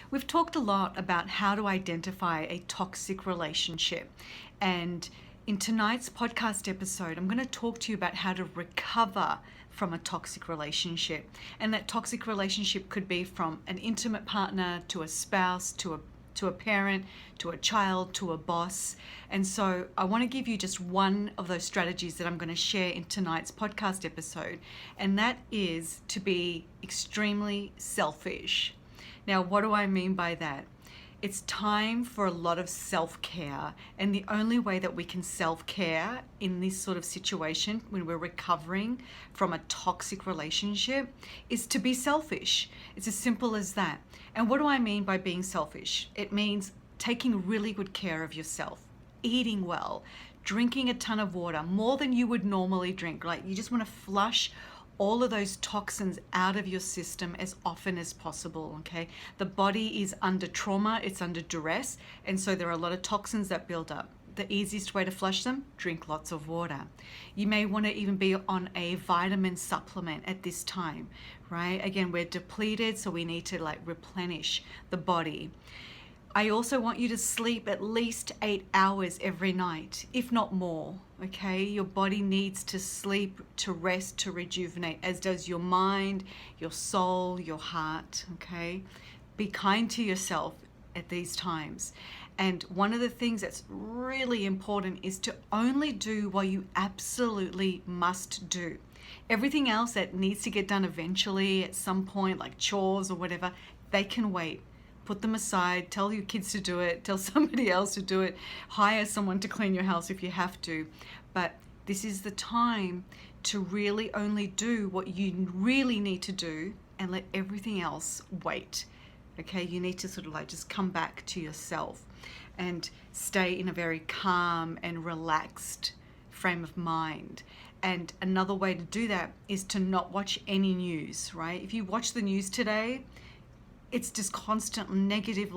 We've talked a lot about how to identify a toxic relationship. And in tonight's podcast episode, I'm going to talk to you about how to recover from a toxic relationship. And that toxic relationship could be from an intimate partner to a spouse to a parent, to a child, to a boss. And so I want to give you just one of those strategies that I'm going to share in tonight's podcast episode, and that is to be extremely selfish. Now, what do I mean by that? It's time for a lot of self-care, and the only way that we can self-care in this sort of situation when we're recovering from a toxic relationship is to be selfish. It's as simple as that. And what do I mean by being selfish? It means taking really good care of yourself, eating well, drinking a ton of water, more than you would normally drink. Like, you just want to flush all of those toxins out of your system as often as possible, okay? The body is under trauma, it's under duress, and so there are a lot of toxins that build up. The easiest way to flush them, drink lots of water. You may want to even be on a vitamin supplement at this time, right? Again, we're depleted, so we need to replenish the body. I also want you to sleep at least 8 hours every night, if not more, okay? Your body needs to sleep, to rest, to rejuvenate, as does your mind, your soul, your heart, okay? Be kind to yourself at these times. And one of the things that's really important is to only do what you absolutely must do. Everything else that needs to get done eventually at some point, like chores or whatever, they can wait. Put them aside, tell your kids to do it, tell somebody else to do it, hire someone to clean your house if you have to. But this is the time to really only do what you really need to do and let everything else wait. Okay, you need to sort of just come back to yourself and stay in a very calm and relaxed frame of mind. And another way to do that is to not watch any news, right? If you watch the news today, it's just constant negative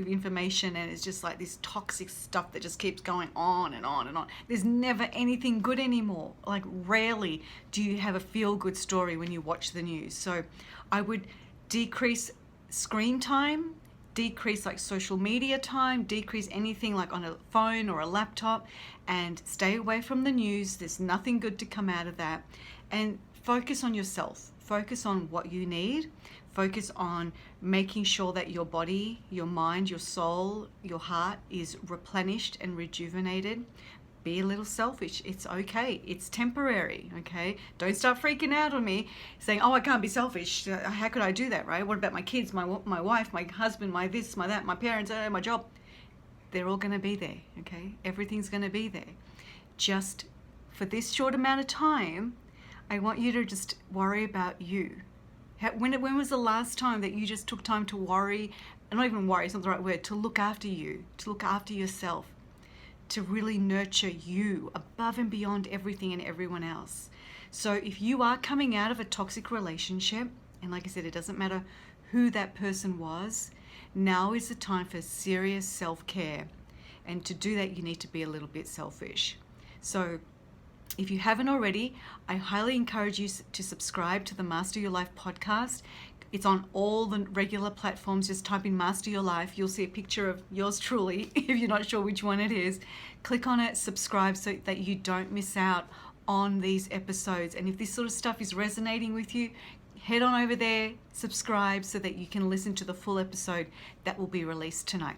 information, and it's just like this toxic stuff that just keeps going on and on and on. There's never anything good anymore. Like, rarely do you have a feel-good story when you watch the news. So I would decrease screen time, decrease social media time, decrease anything like on a phone or a laptop, and stay away from the news. There's nothing good to come out of that. And focus on yourself. Focus on what you need. Focus on making sure that your body, your mind, your soul, your heart is replenished and rejuvenated. Be a little selfish. It's okay. It's temporary, okay? Don't start freaking out on me saying, oh, I can't be selfish. How could I do that, right? What about my kids, my wife, my husband, my this, my that, my parents, my job? They're all going to be there, okay? Everything's going to be there. Just for this short amount of time, I want you to just worry about you. When was the last time that you just took time to worry, and not even worry, it's not the right word, to look after you, to look after yourself, to really nurture you above and beyond everything and everyone else? So if you are coming out of a toxic relationship, and like I said, it doesn't matter who that person was, now is the time for serious self-care. And to do that, you need to be a little bit selfish. So if you haven't already, I highly encourage you to subscribe to the Master Your Life podcast. It's on all the regular platforms. Just type in Master Your Life. You'll see a picture of yours truly if you're not sure which one it is. Click on it, subscribe so that you don't miss out on these episodes. And if this sort of stuff is resonating with you, head on over there, subscribe so that you can listen to the full episode that will be released tonight.